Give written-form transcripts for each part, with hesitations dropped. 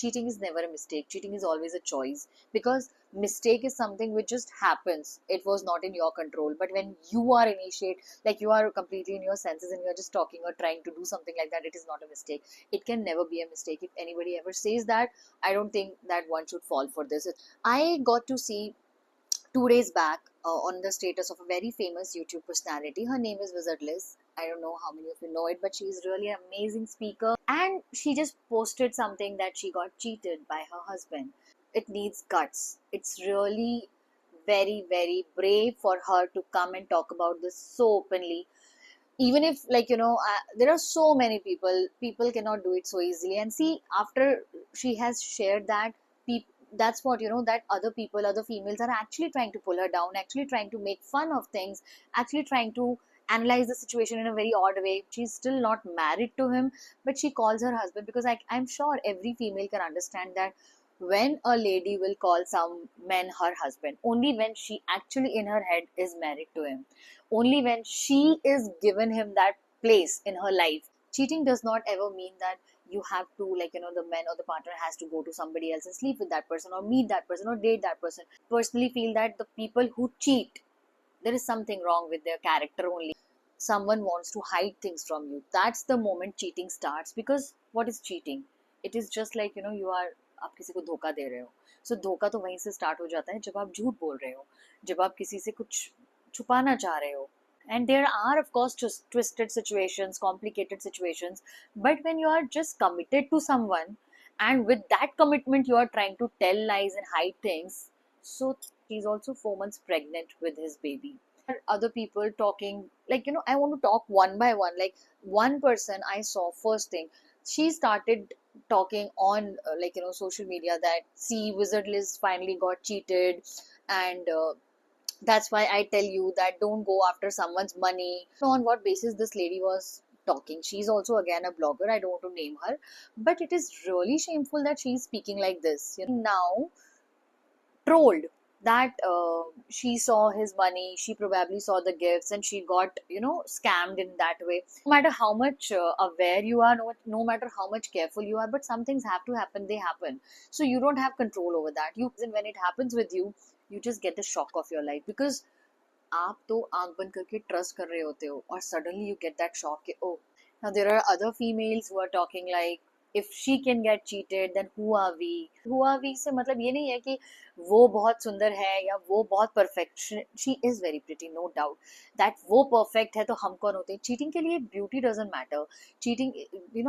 cheating is never a mistake. Cheating is always a choice, because mistake is something which just happens. It was not in your control. But when you are initiate, like you are completely in your senses and you're just talking or trying to do something like that, it is not a mistake. It can never be a mistake. If anybody ever says that, I don't think that one should fall for this. I got to see 2 days back on the status of a very famous YouTube personality. Her name is Wizard Liz. I don't know how many of you know it, but she's really an amazing speaker. And she just posted something that she got cheated by her husband. It needs guts. It's really very, very brave for her to come and talk about this so openly. Even if, like, there are so many people cannot do it so easily. And see, after she has shared that, that's what, that other people, other females are actually trying to pull her down, actually trying to make fun of things, actually trying to analyze the situation in a very odd way. She's still not married to him, but she calls her husband, because I'm sure every female can understand that when a lady will call some man her husband, only when she actually in her head is married to him, only when she is given him that place in her life. Cheating does not ever mean that you have to, like, the man or the partner has to go to somebody else and sleep with that person or meet that person or date that person. Personally feel that the people who cheat, there is something wrong with their character only. Someone wants to hide things from you. That's the moment cheating starts. Because what is cheating? It is just like, you are, आप किसी को धोखा दे रहे हो. So धोखा तो वहीं से स्टार्ट हो जाता है जब आप झूठ बोल रहे हो, जब आप किसी से कुछ छुपाना चाह रहे हो. And there are, of course, just twisted situations, complicated situations. But when you are just committed to someone, and with that commitment you are trying to tell lies and hide things. So she's also 4 months pregnant with his baby. Other people talking, like, I want to talk one by one. Like, one person I saw, first thing, she started talking on social media that, see, Wizard Liz finally got cheated, and that's why I tell you that don't go after someone's money. On what basis this lady was talking? She's also again a blogger. I don't want to name her, but it is really shameful that she's speaking like this. Now trolled that she saw his money, she probably saw the gifts, and she got, scammed in that way. No matter how much aware you are, no matter how much careful you are, but some things have to happen, they happen. So you don't have control over that. And when it happens with you, you just get the shock of your life, because आप तो आंख बंद करके trust कर रहे होते हो, और suddenly you get that shock कि, oh. Now there are other females who are talking like, if she can get cheated, then who are we? Who are we से मतलब ये नहीं है कि वो बहुत सुंदर है या वो बहुत perfect. She is very pretty, no doubt. That वो perfect है तो हम कौन होते हैं? Cheating के लिए beauty doesn't matter. Cheating,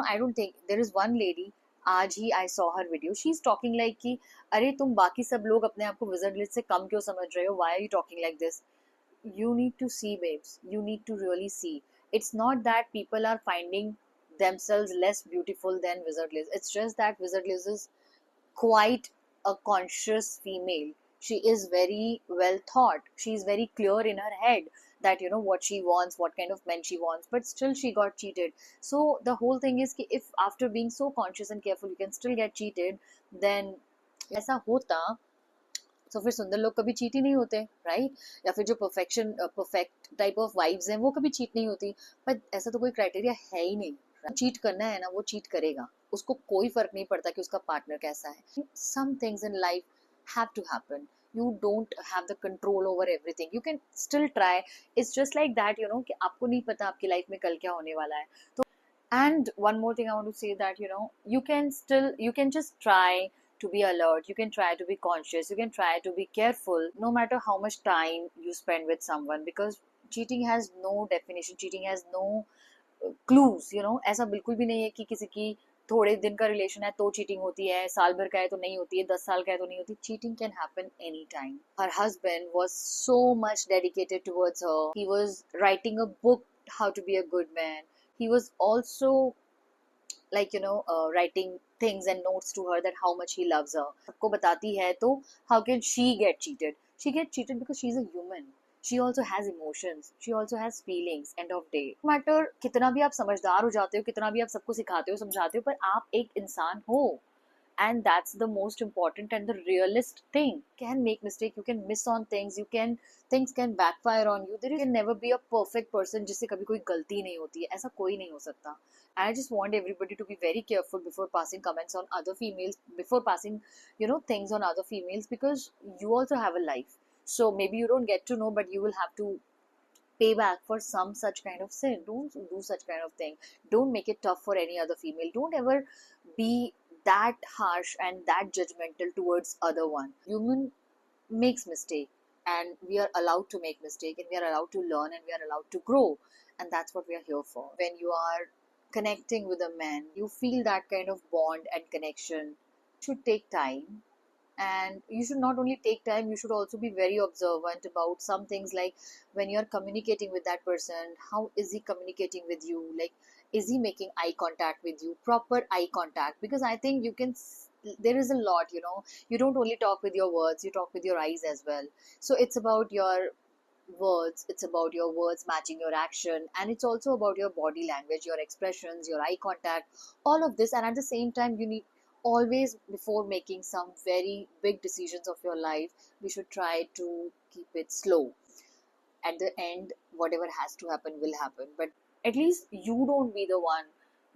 I don't think. There is one lady, आज ही I saw her video. She's talking like कि अरे तुम बाकी सब लोग अपने आप को wizard list से कम क्यों समझ रहे हो? Why are you talking like this? You need to see, babes. You need to really see. It's not that people are finding themselves less beautiful than Wizard Liz. It's just that Wizard Liz is quite a conscious female. She is very well thought. She's very clear in her head that, what she wants, what kind of men she wants, but still she got cheated. So the whole thing is कि if after being so conscious and careful you can still get cheated, then ऐसा होता, तो फिर सुंदर लोग कभी cheat ही नहीं होते, राइट? या फिर जो परफेक्ट टाइप ऑफ वाइब्स हैं वो कभी चीट नहीं होती. पर ऐसा तो कोई क्राइटेरिया है ही नहीं. चीट करना है ना, वो चीट करेगा, उसको कोई फर्क नहीं पड़ता कि उसका पार्टनर कैसा है. Some things in life have to happen. You don't have the control over everything. You can still try. It's just like that, कि आपको नहीं पता आपकी लाइफ में कल क्या होने वाला है. तो and one more thing I want to say that, you can just try to be alert, you can try to be conscious, you can try to be careful, no matter how much time you spend with someone, because cheating has no definition, cheating has no clues. ऐसा बिल्कुल भी नहीं है कि किसी की थोड़े दिन का रिलेशन है तो चीटिंग होती है, साल भर का है तो नहीं होती है, 10 साल का है तो नहीं होती. Cheating can happen any time. Her husband was so much dedicated towards her. He was writing a book, how to be a good man. He was also, like, writing things and notes to her that how much he loves her. सबको बताती है तो how can she get cheated? She get cheated because she's a human. She also has emotions. She also has feelings. End of day. No matter कितना भी आप समझदार हो जाते हो, कितना भी आप सबको सिखाते हो, समझाते हो, पर आप एक इंसान हो. and that's the most important and the realist thing. You can make mistake, you can miss on things, things can backfire on you. There can never be a perfect person जिससे कभी कोई गलती नहीं होती है, ऐसा कोई नहीं हो सकता. I just want everybody to be very careful before passing comments on other females, before passing, things on other females, because you also have a life. So maybe you don't get to know, but you will have to pay back for some such kind of sin. Don't do such kind of thing. Don't make it tough for any other female. Don't ever be that harsh and that judgmental towards other one. Human makes mistake, and we are allowed to make mistake, and we are allowed to learn, and we are allowed to grow, and that's what we are here for. When you are connecting with a man, you feel that kind of bond and connection. It should take time, and you should not only take time, you should also be very observant about some things, like when you're communicating with that person, how is he communicating with you, like is he making eye contact with you, proper eye contact, because I think there is a lot, you don't only talk with your words, you talk with your eyes as well. So it's about your words, it's about your words matching your action, and it's also about your body language, your expressions, your eye contact, all of this. And at the same time, you need always, before making some very big decisions of your life, we should try to keep it slow. At the end, whatever has to happen will happen, but at least you don't be the one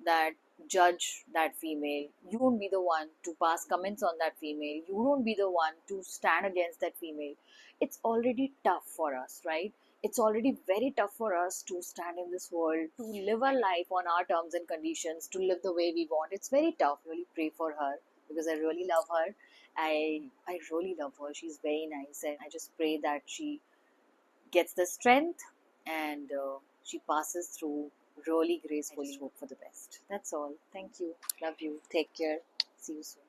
that judge that female, you don't be the one to pass comments on that female, you don't be the one to stand against that female. It's already tough for us, right? It's already very tough for us to stand in this world, to live our life on our terms and conditions, to live the way we want. It's very tough. Really pray for her, because I really love her. I really love her. She's very nice, and I just pray that she gets the strength, and she passes through really gracefully. Hope for the best. That's all. Thank you. Love you. Take care. See you soon.